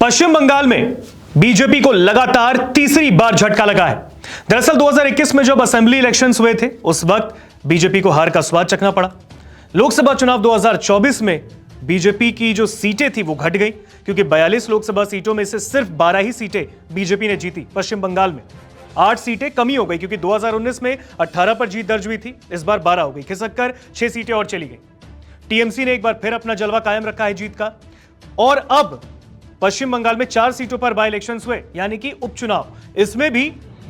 पश्चिम बंगाल में बीजेपी को लगातार तीसरी बार झटका लगा है। दरअसल 2021 में जब असेंबली इलेक्शंस हुए थे उस वक्त बीजेपी को हार का स्वाद चखना पड़ा। लोकसभा चुनाव 2024 में बीजेपी की जो सीटें थी वो घट गई, क्योंकि 42 लोकसभा सीटों में से सिर्फ 12 ही सीटें बीजेपी ने जीती। पश्चिम बंगाल में 8 सीटें कमी हो गई, क्योंकि 2019 में 18 पर जीत दर्ज हुई थी, इस बार 12 हो गई, खिसक कर 6 सीटें और चली गई। टीएमसी ने एक बार फिर अपना जलवा कायम रखा है जीत का, और अब पश्चिम बंगाल में 4 सीटों पर बाय इलेक्शंस हुए, यानी कि उपचुनाव। इसमें भी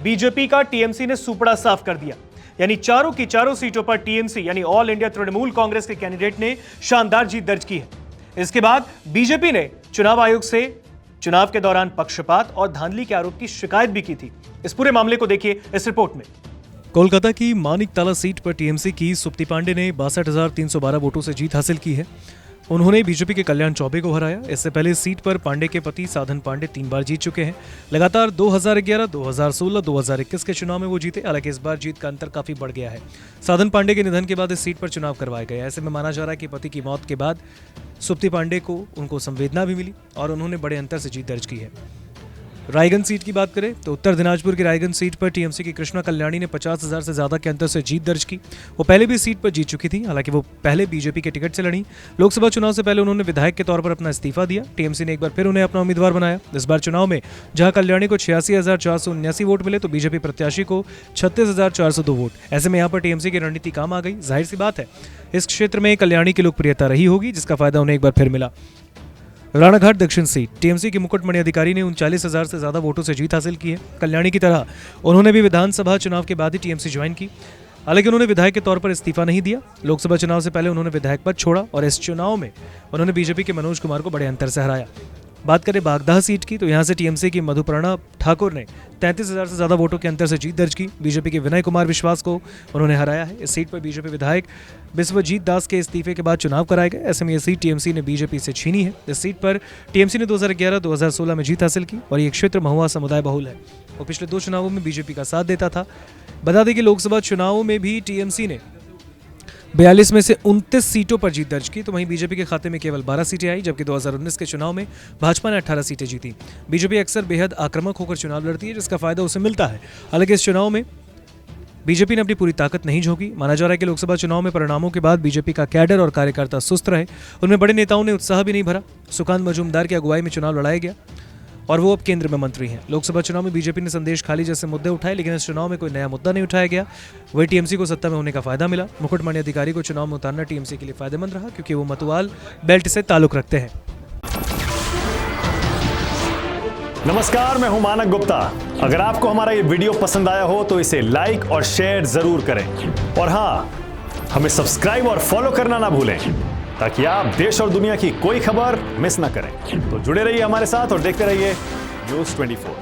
बीजेपी का टीएमसी ने सुपड़ा साफ कर दिया, यानी चारों की चारों सीटों पर टीएमसी यानी ऑल इंडिया तृणमूल कांग्रेस के कैंडिडेट ने शानदार जीत दर्ज की है। इसके बाद बीजेपी ने चुनाव आयोग से चुनाव के दौरान पक्षपात और धांधली के आरोप की शिकायत भी की थी। इस पूरे मामले को देखिए इस रिपोर्ट में। कोलकाता की मानिकताला सीट पर टीएमसी की सुप्ति पांडे ने 62,312 वोटों से जीत हासिल की है। उन्होंने बीजेपी के कल्याण चौबे को हराया। इससे पहले इस सीट पर पांडे के पति साधन पांडे 3 बार जीत चुके हैं। लगातार 2011, 2016, 2021 के चुनाव में वो जीते, हालांकि इस बार जीत का अंतर काफी बढ़ गया है। साधन पांडे के निधन के बाद इस सीट पर चुनाव करवाए गए। ऐसे में माना जा रहा है कि पति की मौत के बाद सुप्ति पांडे को उनको संवेदना भी मिली और उन्होंने बड़े अंतर से जीत दर्ज की है। रायगंज सीट की बात करें तो उत्तर दिनाजपुर की रायगंज सीट पर टीएमसी की कृष्णा कल्याणी ने 50,000 से ज्यादा के अंतर से जीत दर्ज की। वो पहले भी सीट पर जीत चुकी थी, हालांकि वो पहले बीजेपी के टिकट से लड़ी। लोकसभा चुनाव से पहले उन्होंने विधायक के तौर पर अपना इस्तीफा दिया। टीएमसी ने एक बार फिर उन्हें अपना उम्मीदवार बनाया। इस बार चुनाव में जहां कल्याणी को 86,479 वोट मिले तो बीजेपी प्रत्याशी को 36,402 वोट। ऐसे में यहाँ पर टीएमसी की रणनीति काम आ गई। जाहिर सी बात है इस क्षेत्र में कल्याणी की लोकप्रियता रही होगी, जिसका फायदा उन्हें एक बार फिर मिला। राणाघाट दक्षिण सीट टीएमसी के मुकुटमणि अधिकारी ने 39,000 से ज्यादा वोटों से जीत हासिल की है। कल्याणी की तरह उन्होंने भी विधानसभा चुनाव के बाद ही टीएमसी ज्वाइन की, हालांकि उन्होंने विधायक के तौर पर इस्तीफा नहीं दिया। लोकसभा चुनाव से पहले उन्होंने विधायक पद छोड़ा और इस चुनाव में उन्होंने बीजेपी के मनोज कुमार को बड़े अंतर से हराया। बात करें बागदाह सीट की तो यहाँ से टीएमसी की मधुपर्णा ठाकुर ने 33,000 से ज्यादा वोटों के अंतर से जीत दर्ज की। बीजेपी के विनय कुमार विश्वास को उन्होंने हराया है। इस सीट पर बीजेपी विधायक बिस्वजीत दास के इस्तीफे के बाद चुनाव कराए गए। ऐसे में यह सीट टीएमसी ने बीजेपी से छीनी है। इस सीट पर टीएमसी ने 2011-2016 में जीत हासिल की और ये क्षेत्र महुआ समुदाय बहुल है और पिछले 2 चुनावों में बीजेपी का साथ देता था। बता दें कि लोकसभा चुनावों में भी टीएमसी ने 42 में से 29 सीटों पर जीत दर्ज की, तो वहीं बीजेपी के खाते में केवल 12 सीटें आई, जबकि 2019 के चुनाव में भाजपा ने 18 सीटें जीती। बीजेपी अक्सर बेहद आक्रामक होकर चुनाव लड़ती है, जिसका फायदा उसे मिलता है। हालांकि इस चुनाव में बीजेपी ने अपनी पूरी ताकत नहीं झोंकी। माना जा रहा है कि लोकसभा चुनाव में परिणामों के बाद बीजेपी का कैडर और कार्यकर्ता सुस्त रहे, उनमें बड़े नेताओं ने उत्साह भी नहीं भरा। सुकांत मजूमदार की अगुवाई में चुनाव लड़ाया गया और वो अब केंद्र में मंत्री हैं। लोकसभा चुनाव में बीजेपी ने संदेश खाली जैसे मुद्दे उठाए, लेकिन इस चुनाव में कोई नया मुद्दा नहीं उठाया गया। वही टीएमसी को सत्ता में होने का फायदा मिला। मुकुटमणि अधिकारी को चुनाव में उतारना टीएमसी के लिए फायदेमंद रहा, क्योंकि वो मतवाल बेल्ट से ताल्लुक रखते हैं। नमस्कार, मैं हूं मानक गुप्ता। अगर आपको हमारा ये वीडियो पसंद आया हो तो इसे लाइक और शेयर जरूर करें, और हाँ, हमें सब्सक्राइब और फॉलो करना ना भूलें, ताकि आप देश और दुनिया की कोई खबर मिस ना करें। तो जुड़े रहिए हमारे साथ और देखते रहिए न्यूज़ 24।